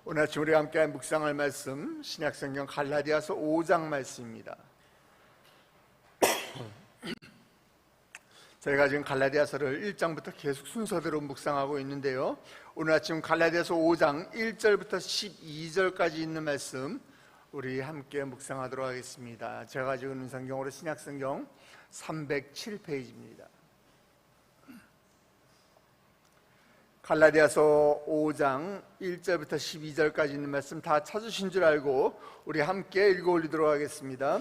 오늘 아침 우리가 함께 묵상할 말씀 신약성경 갈라디아서 5장 말씀입니다. 저희가 지금 갈라디아서를 1장부터 계속 순서대로 묵상하고 있는데요, 오늘 아침 갈라디아서 5장 1절부터 12절까지 있는 말씀 우리 함께 묵상하도록 하겠습니다. 제가 지금 있는 성경으로 신약성경 307페이지입니다. 갈라디아서 5장 1절부터 12절까지 있는 말씀 다 찾으신 줄 알고 우리 함께 읽어 올리도록 하겠습니다.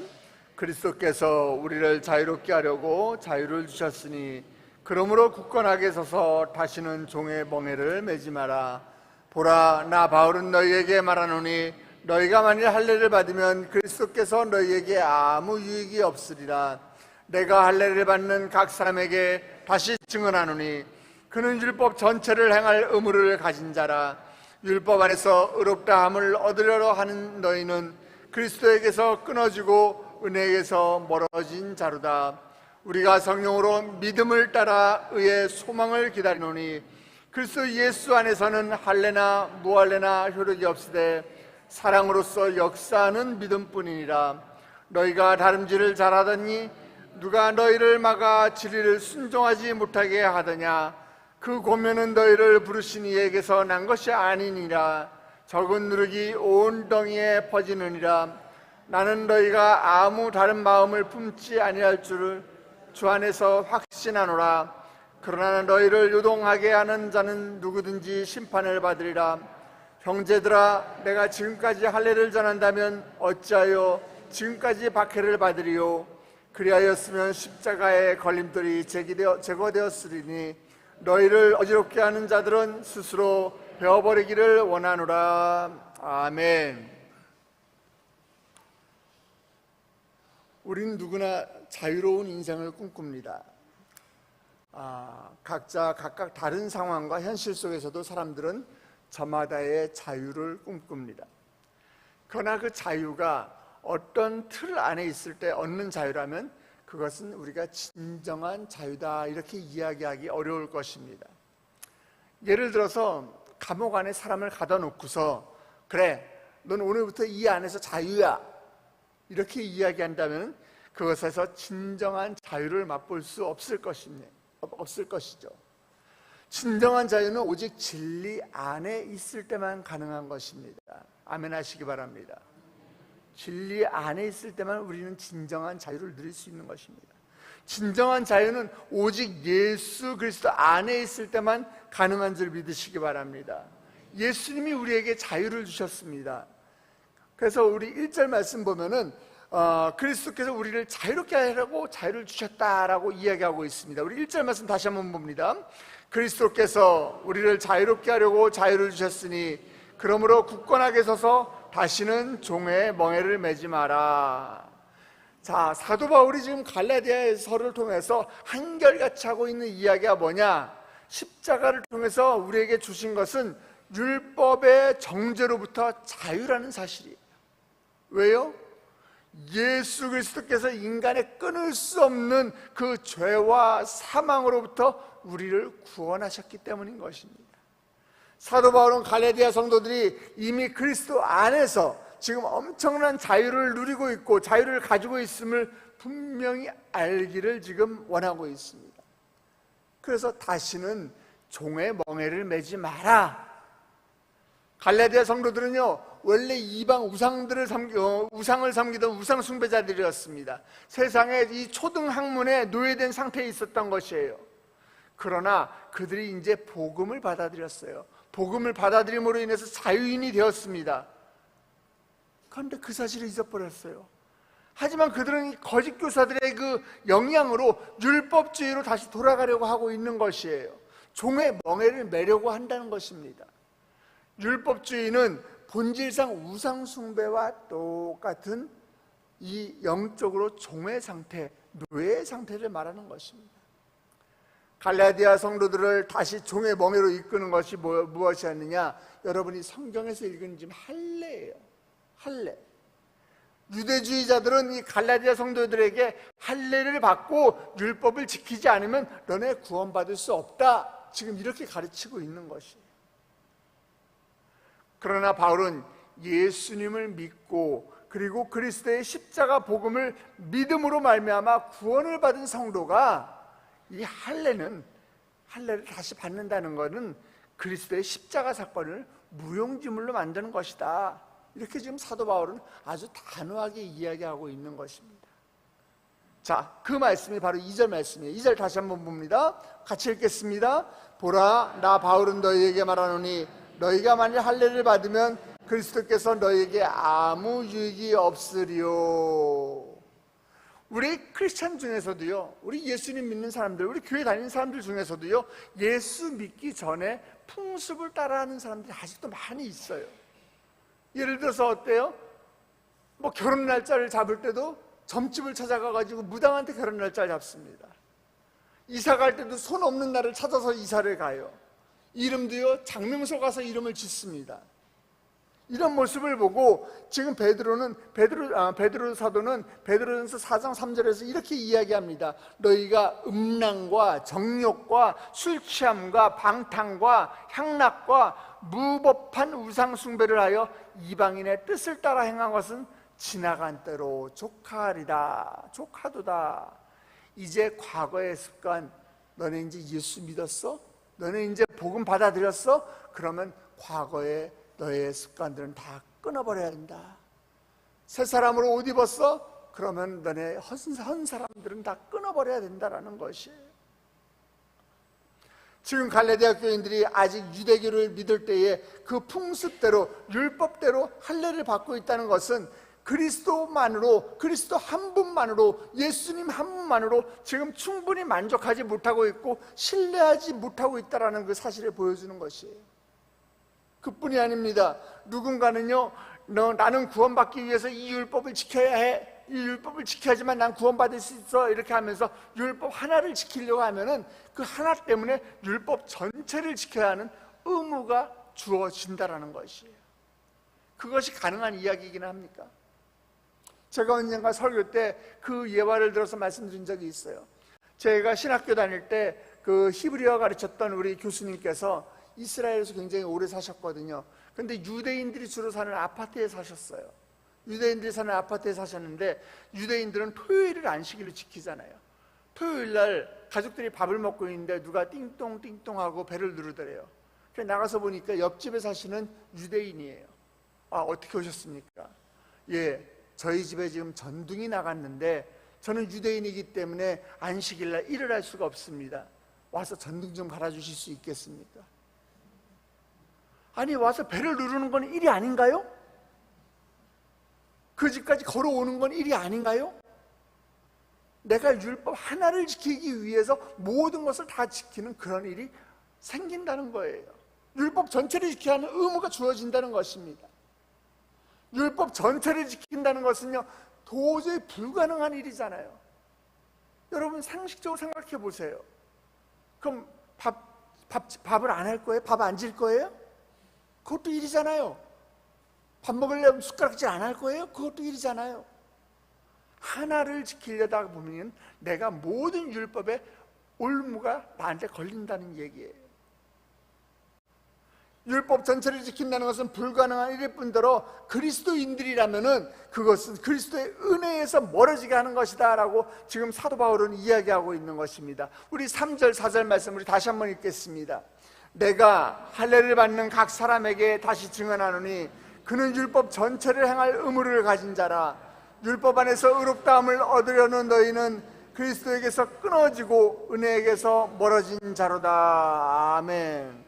그리스도께서 우리를 자유롭게 하려고 자유를 주셨으니 그러므로 굳건하게 서서 다시는 종의 멍에를 매지 마라. 보라, 나 바울은 너희에게 말하노니 너희가 만일 할례를 받으면 그리스도께서 너희에게 아무 유익이 없으리라. 내가 할례를 받는 각 사람에게 다시 증언하노니 그는 율법 전체를 행할 의무를 가진 자라. 율법 안에서 의롭다함을 얻으려고 하는 너희는 그리스도에게서 끊어지고 은혜에게서 멀어진 자로다. 우리가 성령으로 믿음을 따라 의의 소망을 기다리노니 그리스도 예수 안에서는 할례나 무할례나 효력이 없으되 사랑으로서 역사하는 믿음뿐이니라. 너희가 다름질을 잘하더니 누가 너희를 막아 진리를 순종하지 못하게 하더냐. 그 고면은 너희를 부르신 이에게서 난 것이 아니니라. 적은 누룩이 온 덩이에 퍼지느니라. 나는 너희가 아무 다른 마음을 품지 아니할 줄을 주 안에서 확신하노라. 그러나 너희를 요동하게 하는 자는 누구든지 심판을 받으리라. 형제들아, 내가 지금까지 할례를 전한다면 어찌하여 지금까지 박해를 받으리요. 그리하였으면 십자가의 걸림돌이 제거되었으리니 너희를 어지럽게 하는 자들은 스스로 베어버리기를 원하노라. 아멘. 우리는 누구나 자유로운 인생을 꿈꿉니다. 각자 각각 다른 상황과 현실 속에서도 사람들은 저마다의 자유를 꿈꿉니다. 그러나 그 자유가 어떤 틀 안에 있을 때 얻는 자유라면 그것은 우리가 진정한 자유다 이렇게 이야기하기 어려울 것입니다. 예를 들어서 감옥 안에 사람을 가둬 놓고서 그래, 넌 오늘부터 이 안에서 자유야 이렇게 이야기한다면 그것에서 진정한 자유를 맛볼 수 없을 것이죠. 진정한 자유는 오직 진리 안에 있을 때만 가능한 것입니다. 아멘 하시기 바랍니다. 진리 안에 있을 때만 우리는 진정한 자유를 누릴 수 있는 것입니다. 진정한 자유는 오직 예수 그리스도 안에 있을 때만 가능한 줄 믿으시기 바랍니다. 예수님이 우리에게 자유를 주셨습니다. 그래서 우리 1절 말씀 보면은 그리스도께서 우리를 자유롭게 하려고 자유를 주셨다라고 이야기하고 있습니다. 우리 1절 말씀 다시 한번 봅니다. 그리스도께서 우리를 자유롭게 하려고 자유를 주셨으니 그러므로 굳건하게 서서 다시는 종의 멍에를 매지 마라. 자, 사도 바울이 지금 갈라디아서를 통해서 한결같이 하고 있는 이야기가 뭐냐? 십자가를 통해서 우리에게 주신 것은 율법의 정죄로부터 자유라는 사실이에요. 왜요? 예수 그리스도께서 인간의 끊을 수 없는 그 죄와 사망으로부터 우리를 구원하셨기 때문인 것입니다. 사도 바울은 갈라디아 성도들이 이미 그리스도 안에서 지금 엄청난 자유를 누리고 있고 자유를 가지고 있음을 분명히 알기를 지금 원하고 있습니다. 그래서 다시는 종의 멍에를 매지 마라. 갈라디아 성도들은요, 원래 이방 우상을 섬기던 우상 숭배자들이었습니다. 세상에 이 초등 학문에 노예된 상태에 있었던 것이에요. 그러나 그들이 이제 복음을 받아들였어요. 복음을 받아들임으로 인해서 자유인이 되었습니다. 그런데 그 사실을 잊어버렸어요. 하지만 그들은 거짓 교사들의 그 영향으로 율법주의로 다시 돌아가려고 하고 있는 것이에요. 종의 멍에를 매려고 한다는 것입니다. 율법주의는 본질상 우상 숭배와 똑같은 이 영적으로 종의 상태, 노예의 상태를 말하는 것입니다. 갈라디아 성도들을 다시 종의 멍에로 이끄는 것이 무엇이었느냐? 여러분이 성경에서 읽은 지금 할례예요. 할례. 유대주의자들은 이 갈라디아 성도들에게 할례를 받고 율법을 지키지 않으면 너네 구원받을 수 없다, 지금 이렇게 가르치고 있는 것이에요. 그러나 바울은 예수님을 믿고 그리고 그리스도의 십자가 복음을 믿음으로 말미암아 구원을 받은 성도가 이 할례를 다시 받는다는 것은 그리스도의 십자가 사건을 무용지물로 만드는 것이다. 이렇게 지금 사도 바울은 아주 단호하게 이야기하고 있는 것입니다. 자, 그 말씀이 바로 2절 말씀이에요. 2절 다시 한번 봅니다. 같이 읽겠습니다. 보라, 나 바울은 너희에게 말하노니 너희가 만일 할례를 받으면 그리스도께서 너희에게 아무 유익이 없으리요. 우리 크리스찬 중에서도요, 우리 예수님 믿는 사람들, 우리 교회 다니는 사람들 중에서도요, 예수 믿기 전에 풍습을 따라하는 사람들이 아직도 많이 있어요. 예를 들어서 어때요? 뭐 결혼 날짜를 잡을 때도 점집을 찾아가가지고 무당한테 결혼 날짜를 잡습니다. 이사 갈 때도 손 없는 날을 찾아서 이사를 가요. 이름도요, 장명소 가서 이름을 짓습니다. 이런 모습을 보고 지금 베드로 사도는 베드로전서 4장 3절에서 이렇게 이야기합니다. 너희가 음란과 정욕과 술 취함과 방탕과 향락과 무법한 우상 숭배를 하여 이방인의 뜻을 따라 행한 것은 지나간 때로 조카도다. 이제 과거의 습관, 너네 이제 예수 믿었어? 너네 이제 복음 받아들였어? 그러면 과거의 너의 습관들은 다 끊어버려야 된다. 새 사람으로 옷 입었어? 그러면 너네 헌 사람들은 다 끊어버려야 된다라는 것이에요. 지금 갈라디아 교인들이 아직 유대교를 믿을 때에 그 풍습대로 율법대로 할례를 받고 있다는 것은 그리스도만으로, 그리스도 한 분만으로, 예수님 한 분만으로 지금 충분히 만족하지 못하고 있고 신뢰하지 못하고 있다는 그 사실을 보여주는 것이에요. 그뿐이 아닙니다. 누군가는요, 나는 구원받기 위해서 이 율법을 지켜야 해, 이 율법을 지켜야지만 난 구원받을 수 있어, 이렇게 하면서 율법 하나를 지키려고 하면은 그 하나 때문에 율법 전체를 지켜야 하는 의무가 주어진다라는 것이에요. 그것이 가능한 이야기이긴 합니까? 제가 언젠가 설교 때 그 예화를 들어서 말씀드린 적이 있어요. 제가 신학교 다닐 때 그 히브리어 가르쳤던 우리 교수님께서 이스라엘에서 굉장히 오래 사셨거든요. 근데 유대인들이 주로 사는 아파트에 사셨어요. 유대인들이 사는 아파트에 사셨는데 유대인들은 토요일을 안식일로 지키잖아요. 토요일 날 가족들이 밥을 먹고 있는데 누가 띵똥띵똥 하고 배를 누르더래요. 그래서 나가서 보니까 옆집에 사시는 유대인이에요. 아, 어떻게 오셨습니까? 예, 저희 집에 지금 전등이 나갔는데 저는 유대인이기 때문에 안식일 날 일을 할 수가 없습니다. 와서 전등 좀 갈아주실 수 있겠습니까? 아니, 와서 배를 누르는 건 일이 아닌가요? 그 집까지 걸어오는 건 일이 아닌가요? 내가 율법 하나를 지키기 위해서 모든 것을 다 지키는 그런 일이 생긴다는 거예요. 율법 전체를 지켜야 하는 의무가 주어진다는 것입니다. 율법 전체를 지킨다는 것은요, 도저히 불가능한 일이잖아요. 여러분 상식적으로 생각해 보세요. 그럼 밥을 안 할 거예요? 밥 안 질 거예요? 그것도 일이잖아요. 밥 먹으려면 숟가락질 안 할 거예요? 그것도 일이잖아요. 하나를 지키려다 보면 내가 모든 율법의 올무가 나한테 걸린다는 얘기예요. 율법 전체를 지킨다는 것은 불가능한 일일 뿐더러 그리스도인들이라면은 그것은 그리스도의 은혜에서 멀어지게 하는 것이다 라고 지금 사도 바울은 이야기하고 있는 것입니다. 우리 3절 4절 말씀 우리 다시 한번 읽겠습니다. 내가 할례를 받는 각 사람에게 다시 증언하노니 그는 율법 전체를 행할 의무를 가진 자라. 율법 안에서 의롭다함을 얻으려는 너희는 그리스도에게서 끊어지고 은혜에게서 멀어진 자로다. 아멘.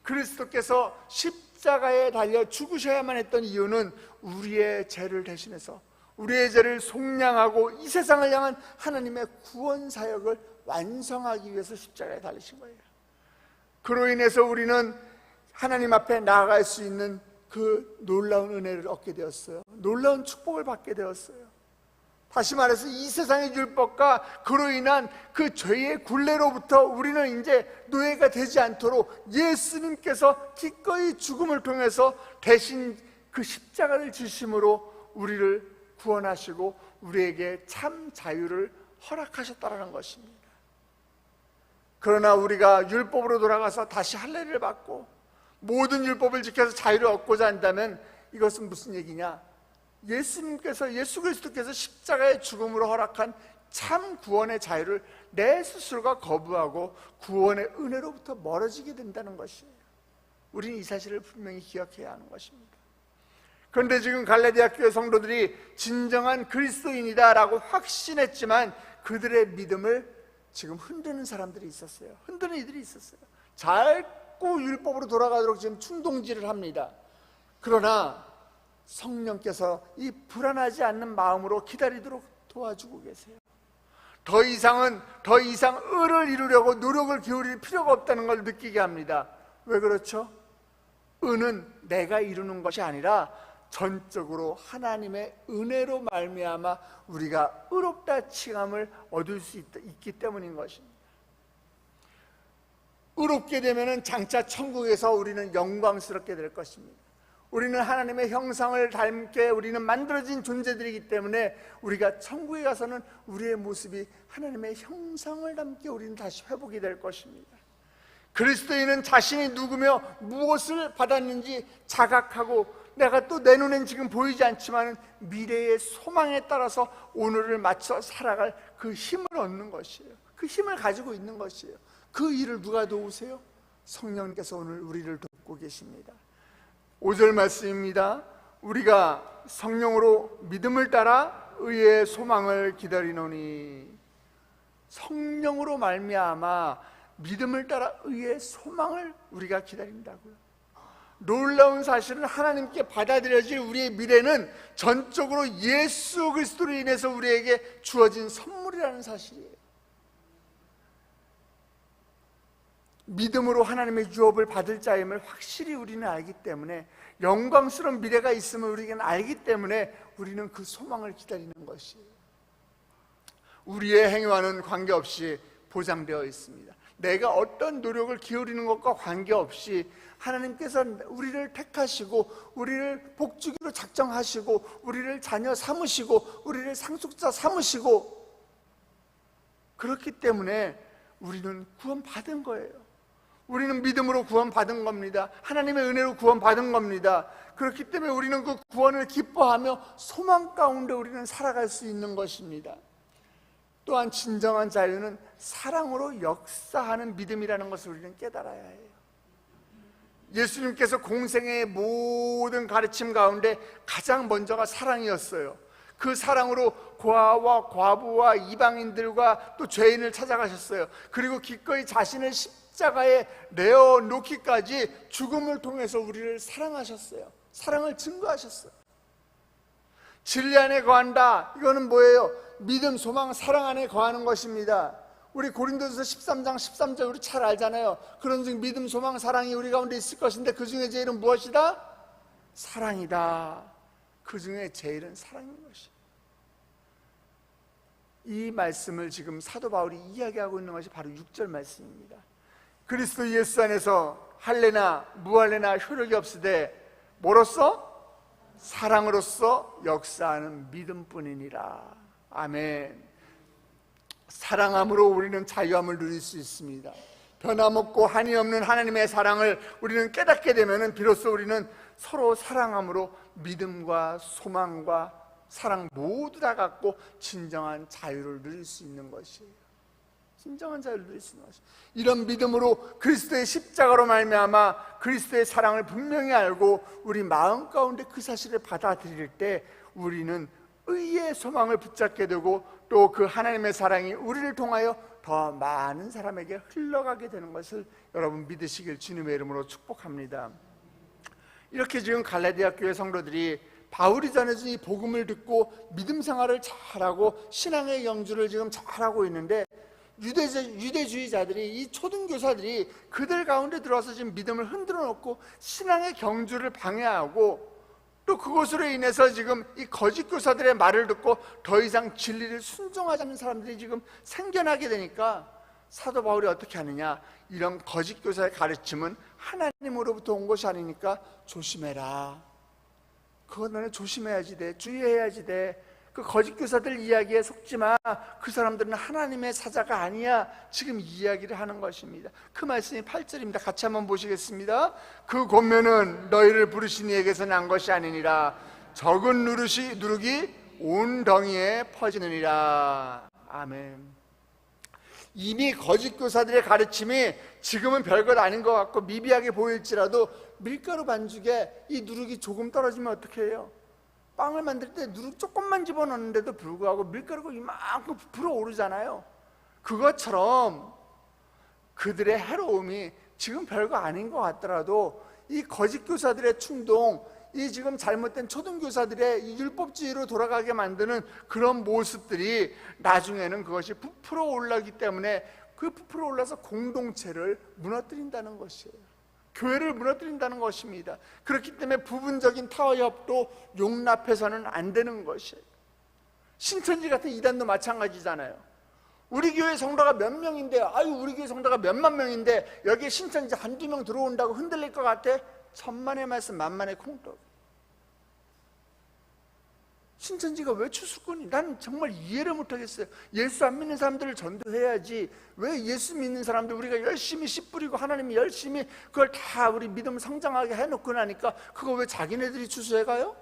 그리스도께서 십자가에 달려 죽으셔야만 했던 이유는 우리의 죄를 대신해서 우리의 죄를 속량하고 이 세상을 향한 하나님의 구원 사역을 완성하기 위해서 십자가에 달리신 거예요. 그로 인해서 우리는 하나님 앞에 나아갈 수 있는 그 놀라운 은혜를 얻게 되었어요. 놀라운 축복을 받게 되었어요. 다시 말해서 이 세상의 율법과 그로 인한 그 죄의 굴레로부터 우리는 이제 노예가 되지 않도록 예수님께서 기꺼이 죽음을 통해서 대신 그 십자가를 지심으로 우리를 구원하시고 우리에게 참 자유를 허락하셨다는 것입니다. 그러나 우리가 율법으로 돌아가서 다시 할례를 받고 모든 율법을 지켜서 자유를 얻고자 한다면 이것은 무슨 얘기냐? 예수 그리스도께서 십자가의 죽음으로 허락한 참 구원의 자유를 내 스스로가 거부하고 구원의 은혜로부터 멀어지게 된다는 것이에요. 우리는 이 사실을 분명히 기억해야 하는 것입니다. 그런데 지금 갈라디아 교회 성도들이 진정한 그리스도인이다라고 확신했지만 그들의 믿음을 지금 흔드는 사람들이 있었어요. 흔드는 이들이 있었어요. 자꾸 율법으로 돌아가도록 지금 충동질을 합니다. 그러나 성령께서 이 불안하지 않는 마음으로 기다리도록 도와주고 계세요. 더 이상 의를 이루려고 노력을 기울일 필요가 없다는 걸 느끼게 합니다. 왜 그렇죠? 의는 내가 이루는 것이 아니라 전적으로 하나님의 은혜로 말미암아 우리가 의롭다 칭함을 얻을 수 있기 때문인 것입니다. 의롭게 되면 장차 천국에서 우리는 영광스럽게 될 것입니다. 우리는 하나님의 형상을 닮게 우리는 만들어진 존재들이기 때문에 우리가 천국에 가서는 우리의 모습이 하나님의 형상을 닮게 우리는 다시 회복이 될 것입니다. 그리스도인은 자신이 누구며 무엇을 받았는지 자각하고 내가 또 내 눈엔 지금 보이지 않지만 미래의 소망에 따라서 오늘을 맞춰 살아갈 그 힘을 얻는 것이에요. 그 힘을 가지고 있는 것이에요. 그 일을 누가 도우세요? 성령께서 오늘 우리를 돕고 계십니다. 5절 말씀입니다. 우리가 성령으로 믿음을 따라 의의 소망을 기다리노니, 성령으로 말미암아 믿음을 따라 의의 소망을 우리가 기다린다고요. 놀라운 사실은 하나님께 받아들여질 우리의 미래는 전적으로 예수 그리스도로 인해서 우리에게 주어진 선물이라는 사실이에요. 믿음으로 하나님의 유업을 받을 자임을 확실히 우리는 알기 때문에, 영광스러운 미래가 있음을 우리는 알기 때문에 우리는 그 소망을 기다리는 것이에요. 우리의 행위와는 관계없이 보장되어 있습니다. 내가 어떤 노력을 기울이는 것과 관계없이 하나님께서 우리를 택하시고 우리를 복주기로 작정하시고 우리를 자녀 삼으시고 우리를 상속자 삼으시고, 그렇기 때문에 우리는 구원받은 거예요. 우리는 믿음으로 구원받은 겁니다. 하나님의 은혜로 구원받은 겁니다. 그렇기 때문에 우리는 그 구원을 기뻐하며 소망 가운데 우리는 살아갈 수 있는 것입니다. 또한 진정한 자유는 사랑으로 역사하는 믿음이라는 것을 우리는 깨달아야 해요. 예수님께서 공생의 모든 가르침 가운데 가장 먼저가 사랑이었어요. 그 사랑으로 고아와 과부와 이방인들과 또 죄인을 찾아가셨어요. 그리고 기꺼이 자신을 십자가에 내어놓기까지 죽음을 통해서 우리를 사랑하셨어요. 사랑을 증거하셨어요. 진리 안에 거한다, 이거는 뭐예요? 믿음, 소망, 사랑 안에 거하는 것입니다. 우리 고린도전서 13장 13절 우리 잘 알잖아요. 그런즉 믿음, 소망, 사랑이 우리 가운데 있을 것인데 그 중에 제일은 무엇이다? 사랑이다. 그 중에 제일은 사랑인 것이에요. 이 말씀을 지금 사도 바울이 이야기하고 있는 것이 바로 6절 말씀입니다. 그리스도 예수 안에서 할례나 무할례나 효력이 없으되 뭐로써? 사랑으로서 역사하는 믿음뿐이니라. 아멘. 사랑함으로 우리는 자유함을 누릴 수 있습니다. 변함없고 한이 없는 하나님의 사랑을 우리는 깨닫게 되면 비로소 우리는 서로 사랑함으로 믿음과 소망과 사랑 모두 다 갖고 진정한 자유를 누릴 수 있는 것이에요. 진정한 자유를 누릴 수 있는 것이에요. 이런 믿음으로 그리스도의 십자가로 말미암아 그리스도의 사랑을 분명히 알고 우리 마음 가운데 그 사실을 받아들일 때 우리는 의의 소망을 붙잡게 되고 또 그 하나님의 사랑이 우리를 통하여 더 많은 사람에게 흘러가게 되는 것을 여러분 믿으시길 주님의 이름으로 축복합니다. 이렇게 지금 갈라디아 교회 성도들이 바울이 전해준 이 복음을 듣고 믿음 생활을 잘하고 신앙의 경주를 지금 잘하고 있는데, 유대주의자들이, 이 초등교사들이 그들 가운데 들어와서 지금 믿음을 흔들어 놓고 신앙의 경주를 방해하고, 또 그것으로 인해서 지금 이 거짓 교사들의 말을 듣고 더 이상 진리를 순종하지 않는 사람들이 지금 생겨나게 되니까 사도 바울이 어떻게 하느냐, 이런 거짓 교사의 가르침은 하나님으로부터 온 것이 아니니까 조심해라. 그건 너네 조심해야지 돼. 주의해야지 돼. 그 거짓 교사들 이야기에 속지 마. 그 사람들은 하나님의 사자가 아니야. 지금 이야기를 하는 것입니다. 그 말씀이 8절입니다. 같이 한번 보시겠습니다. 그 권면은 너희를 부르신 이에게서 난 것이 아니니라. 적은 누룩이 온 덩이에 퍼지느니라. 아멘. 이미 거짓 교사들의 가르침이 지금은 별것 아닌 것 같고 미비하게 보일지라도 밀가루 반죽에 이 누룩이 조금 떨어지면 어떻게 해요? 빵을 만들 때 누룩 조금만 집어넣는데도 불구하고 밀가루가 이만큼 부풀어 오르잖아요. 그것처럼 그들의 해로움이 지금 별거 아닌 것 같더라도 이 거짓 교사들의 충동, 이 지금 잘못된 초등교사들의 율법주의로 돌아가게 만드는 그런 모습들이 나중에는 그것이 부풀어 올라기 때문에 그 부풀어 올라서 공동체를 무너뜨린다는 것이에요. 교회를 무너뜨린다는 것입니다. 그렇기 때문에 부분적인 타협도 용납해서는 안 되는 것이에요. 신천지 같은 이단도 마찬가지잖아요. 우리 교회 성도가 몇 명인데, 우리 교회 성도가 몇만 명인데 여기에 신천지 한두 명 들어온다고 흔들릴 것 같아? 천만의 말씀 만만의 콩떡. 신천지가 왜 추수꾼이? 난 정말 이해를 못하겠어요. 예수 안 믿는 사람들을 전도해야지 왜 예수 믿는 사람들 우리가 열심히 씨 뿌리고 하나님이 열심히 그걸 다 우리 믿음 성장하게 해놓고 나니까 그거 왜 자기네들이 추수해가요?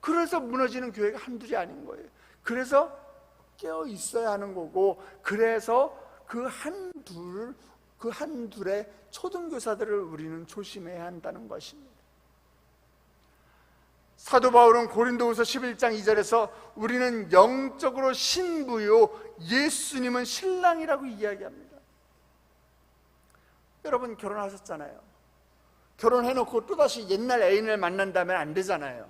그래서 무너지는 교회가 한둘이 아닌 거예요. 그래서 깨어 있어야 하는 거고, 그래서 그 한둘의 초등교사들을 우리는 조심해야 한다는 것입니다. 사도 바울은 고린도후서 11장 2절에서 우리는 영적으로 신부요 예수님은 신랑이라고 이야기합니다. 여러분 결혼하셨잖아요. 결혼해놓고 또다시 옛날 애인을 만난다면 안 되잖아요.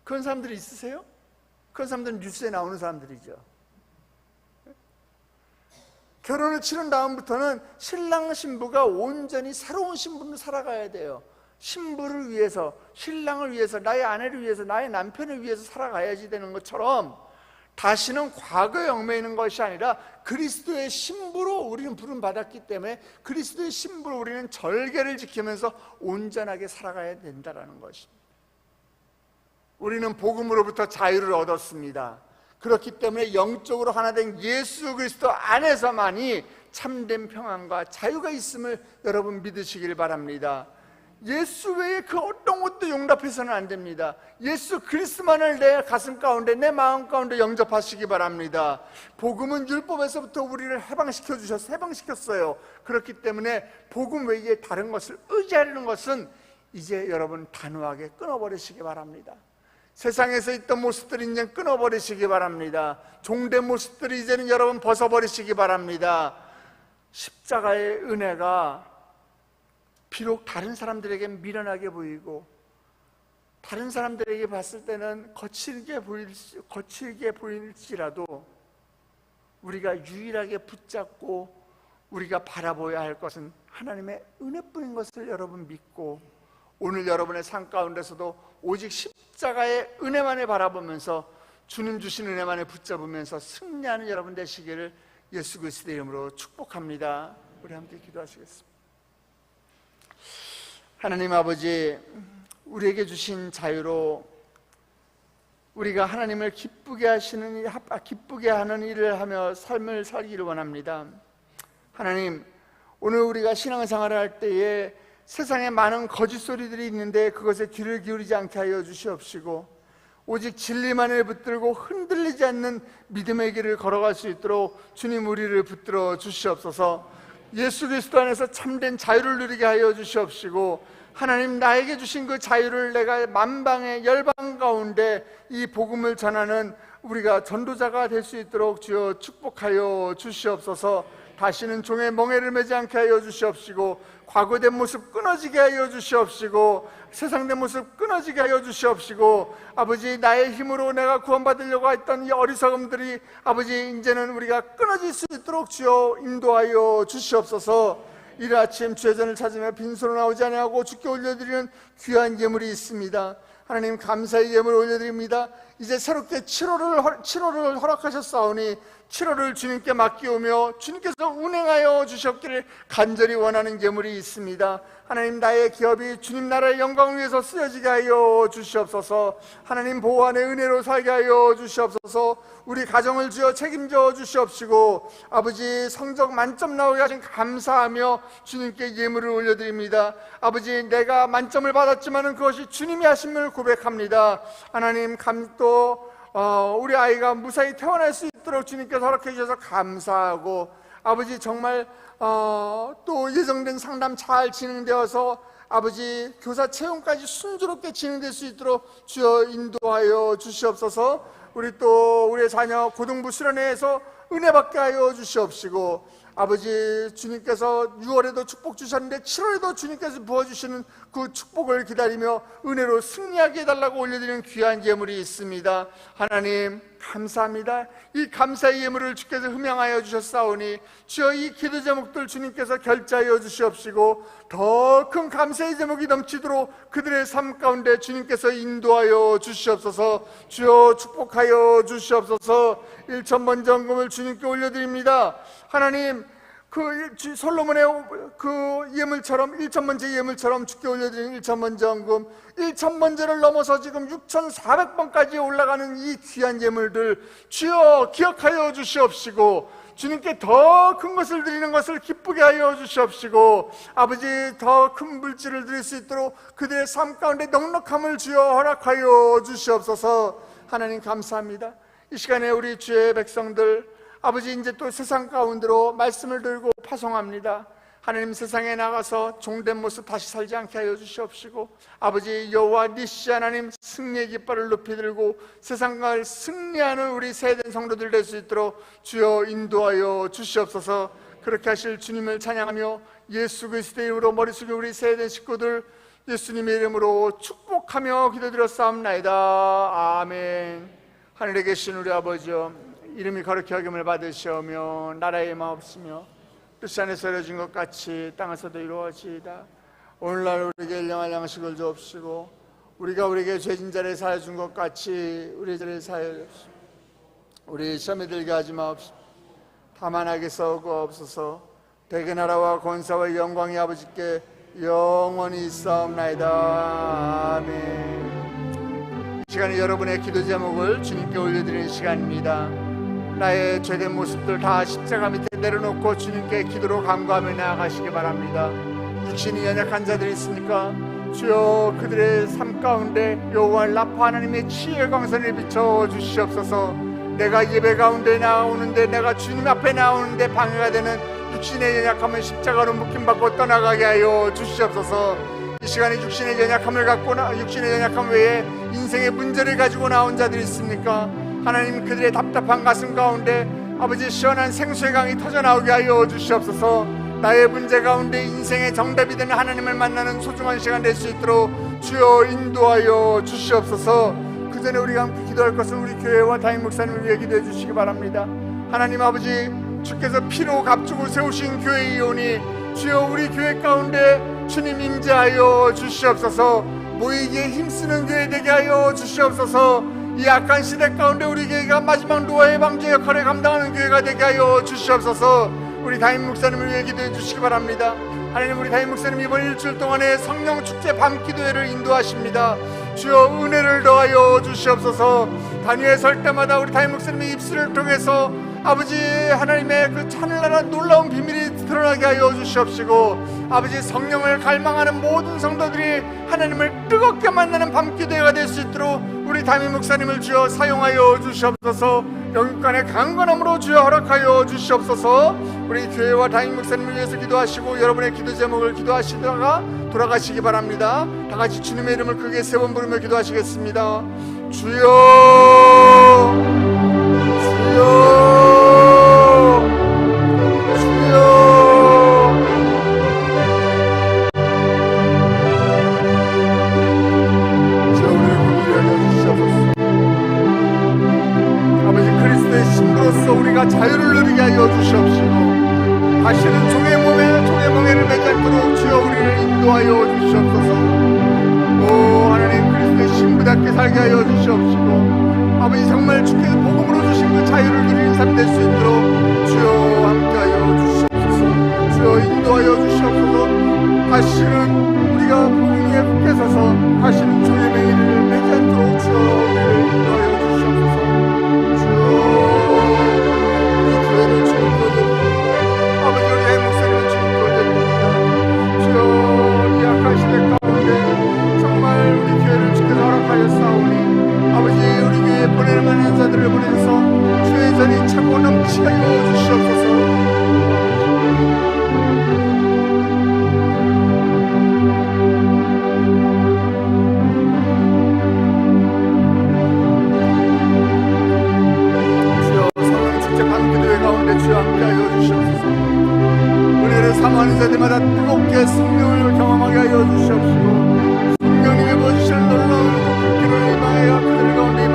그런 사람들이 있으세요? 그런 사람들은 뉴스에 나오는 사람들이죠. 결혼을 치른 다음부터는 신랑 신부가 온전히 새로운 신부로 살아가야 돼요. 신부를 위해서, 신랑을 위해서, 나의 아내를 위해서, 나의 남편을 위해서 살아가야지 되는 것처럼 다시는 과거에 얽매이는 것이 아니라 그리스도의 신부로 우리는 부름받았기 때문에 그리스도의 신부로 우리는 절개를 지키면서 온전하게 살아가야 된다는 것입니다. 우리는 복음으로부터 자유를 얻었습니다. 그렇기 때문에 영적으로 하나 된 예수 그리스도 안에서만이 참된 평안과 자유가 있음을 여러분 믿으시길 바랍니다. 예수 외에 그 어떤 것도 용납해서는 안 됩니다. 예수 그리스도만을 내 가슴 가운데, 내 마음 가운데 영접하시기 바랍니다. 복음은 율법에서부터 우리를 해방시켰어요. 그렇기 때문에 복음 외에 다른 것을 의지하려는 것은 이제 여러분 단호하게 끊어버리시기 바랍니다. 세상에서 있던 모습들을 이제 끊어버리시기 바랍니다. 종된 모습들을 이제는 여러분 벗어버리시기 바랍니다. 십자가의 은혜가 비록 다른 사람들에게 미련하게 보이고 다른 사람들에게 봤을 때는 거칠게 보일지라도 우리가 유일하게 붙잡고 우리가 바라보아야 할 것은 하나님의 은혜뿐인 것을 여러분 믿고, 오늘 여러분의 삶 가운데서도 오직 십자가의 은혜만을 바라보면서 주님 주신 은혜만을 붙잡으면서 승리하는 여러분 되시기를 예수 그리스도의 이름으로 축복합니다. 우리 함께 기도하시겠습니다. 하나님 아버지, 우리에게 주신 자유로 우리가 하나님을 기쁘게 하는 일을 하며 삶을 살기를 원합니다. 하나님, 오늘 우리가 신앙생활을 할 때에 세상에 많은 거짓 소리들이 있는데 그것에 귀를 기울이지 않게 하여 주시옵시고, 오직 진리만을 붙들고 흔들리지 않는 믿음의 길을 걸어갈 수 있도록 주님 우리를 붙들어 주시옵소서. 예수 그리스도 안에서 참된 자유를 누리게 하여 주시옵시고, 하나님 나에게 주신 그 자유를 내가 만방의 열방 가운데 이 복음을 전하는 우리가 전도자가 될 수 있도록 주여 축복하여 주시옵소서. 다시는 종의 멍에를 매지 않게 하여 주시옵시고, 과거된 모습 끊어지게 하여 주시옵시고, 세상된 모습 끊어지게 하여 주시옵시고, 아버지 나의 힘으로 내가 구원받으려고 했던 이 어리석음들이 아버지 이제는 우리가 끊어질 수 있도록 주여 인도하여 주시옵소서. 이른 아침 주의 전을 찾으며 빈손으로 나오지 아니하고 주께 올려드리는 귀한 예물이 있습니다. 하나님 감사의 예물을 올려드립니다. 이제 새롭게 7월을 허락하셨사오니 7월을 주님께 맡기오며 주님께서 운행하여 주셨기를 간절히 원하는 예물이 있습니다. 하나님, 나의 기업이 주님 나라의 영광을 위해서 쓰여지게 하여 주시옵소서. 하나님, 보호 안에 은혜로 살게 하여 주시옵소서. 우리 가정을 주여 책임져 주시옵시고 아버지, 성적 만점 나오게 하신 감사하며 주님께 예물을 올려드립니다. 아버지, 내가 만점을 받았지만 그것이 주님이 하심을 고백합니다. 하나님, 또 우리 아이가 무사히 태어날 수 있도록 주님께서 허락해 주셔서 감사하고, 아버지 정말 또 예정된 상담 잘 진행되어서 아버지 교사 채용까지 순조롭게 진행될 수 있도록 주여 인도하여 주시옵소서. 우리의 자녀 고등부 수련회에서 은혜 받게 하여 주시옵시고, 아버지 주님께서 6월에도 축복 주셨는데 7월에도 주님께서 부어주시는 그 축복을 기다리며 은혜로 승리하게 해달라고 올려드리는 귀한 예물이 있습니다. 하나님 감사합니다. 이 감사의 예물을 주께서 흠양하여 주셨사오니 주여 이 기도 제목들 주님께서 결제하여 주시옵시고 더 큰 감사의 제목이 넘치도록 그들의 삶 가운데 주님께서 인도하여 주시옵소서. 주여 축복하여 주시옵소서. 1천번 전금을 주님께 올려드립니다. 하나님, 솔로몬의 그 예물처럼 1천번째 예물처럼 주께 올려드린 1천번 전금, 1천번째를 넘어서 지금 6,400번까지 올라가는 이 귀한 예물들 주여 기억하여 주시옵시고 주님께 더 큰 것을 드리는 것을 기쁘게 하여 주시옵시고 아버지, 더 큰 물질을 드릴 수 있도록 그들의 삶 가운데 넉넉함을 주여 허락하여 주시옵소서. 하나님 감사합니다. 이 시간에 우리 주의 백성들 아버지, 이제 또 세상 가운데로 말씀을 들고 파송합니다. 하나님, 세상에 나가서 종된 모습 다시 살지 않게 하여 주시옵시고 아버지, 여호와 니시 하나님 승리의 깃발을 높이 들고 세상을 승리하는 우리 세대된 성도들 될 수 있도록 주여 인도하여 주시옵소서. 그렇게 하실 주님을 찬양하며 예수 그리스도의 이름으로 머리 숙여 우리 세대된 식구들 예수님의 이름으로 축복하며 기도드렸사옵나이다. 아멘. 하늘에 계신 우리 아버지여, 이름이 거룩히 여김을 받으시오며 나라의 마옵시며 뜻 안에서 이루어진 것 같이 땅에서도 이루어지이다. 오늘날 우리에게 일용할 양식을 주옵시고 우리가 우리에게 죄진 자를 사하여 준 것 같이 우리 죄를 사하여 주옵시고 우리 시험에 들게 하지 마옵시고 다만 악에서 구하옵소서. 대개 나라와 권세와 영광이 아버지께 영원히 있사옵나이다. 아멘. 이 시간에 여러분의 기도 제목을 주님께 올려드리는 시간입니다. 나의 죄된 모습들 다 십자가 밑에 내려놓고 주님께 기도로 간구하며 나아가시기 바랍니다. 육신이 연약한 자들이 있습니까? 주여 그들의 삶 가운데 여호와 라파 하나님의 치유의 광선을 비춰 주시옵소서. 내가 예배 가운데 나오는데, 내가 주님 앞에 나오는데 방해가 되는 육신의 연약함을 십자가로 묶임받고 떠나가게 하여 주시옵소서. 이 시간에 육신의 연약함 외에 인생의 문제를 가지고 나온 자들이 있습니까? 하나님, 그들의 답답한 가슴 가운데 아버지 시원한 생수의 강이 터져나오게 하여 주시옵소서. 나의 문제 가운데 인생의 정답이 되는 하나님을 만나는 소중한 시간 될 수 있도록 주여 인도하여 주시옵소서. 그 전에 우리가 함께 기도할 것은 우리 교회와 담임 목사님을 위해 기도해 주시기 바랍니다. 하나님 아버지, 주께서 피로 값주고 세우신 교회이오니 주여 우리 교회 가운데 주님 임재하여 주시옵소서. 모이기에 힘쓰는 교회 되게 하여 주시옵소서. 이 악한 시대 가운데 우리 교회가 마지막 노아의 방주 역할을 감당하는 교회가 되게 하여 주시옵소서. 우리 담임 목사님을 위해 기도해 주시기 바랍니다. 하나님, 우리 담임 목사님 이번 일주일 동안에 성령 축제 밤 기도회를 인도하십니다. 주여 은혜를 더하여 주시옵소서. 단위에 설 때마다 우리 담임 목사님의 입술을 통해서 아버지 하나님의 그 하늘나라 놀라운 비밀이 드러나게 하여 주시옵시고 아버지, 성령을 갈망하는 모든 성도들이 하나님을 뜨겁게 만나는 밤기도회가 될 수 있도록 우리 담임 목사님을 주여 사용하여 주시옵소서. 영육간의 강건함으로 주여 허락하여 주시옵소서. 우리 교회와 담임 목사님을 위해서 기도하시고 여러분의 기도 제목을 기도하시다가 돌아가시기 바랍니다. 다 같이 주님의 이름을 크게 3번 부르며 기도하시겠습니다. 주여, 주여, 우리가 자유를 누리게 하여 주시옵시고 다시는 종의 멍에를 매지 않도록 주여 우리를 인도하여 주시옵소서. 오 하나님, 그리스도의 신부답게 살게 하여 주시옵시고 아버지 정말 주께서 복음으로 주신 그 자유를 누리는 삶 될 수 있도록 주여 함께하여 주시옵소서. 주여 인도하여 주시옵소서. 다시는 우리가 복음 위에 굳게 서서 다시는 주의 맹위를 매지 않도록 주여 우리를 인도하여 주시옵소서. 주여 우리 교회를 주님 돌려드립니다. 아버지 우리의 목소리를 주님 돌려드립니다. 주여 이 약한 시대 가운데 정말 우리 교회를 주께서 허락하여 싸우니 아버지 우리 교회에 보내는 많은 자들을 보내서 주의 전이 차고 넘치게 하여 주시옵소서. 사모하는 자들마다 뜨겁게 성령을 경험하게 하여 주시옵시고 성령님의 보시는 놀라운 그 불길을 임하여 그들 가운데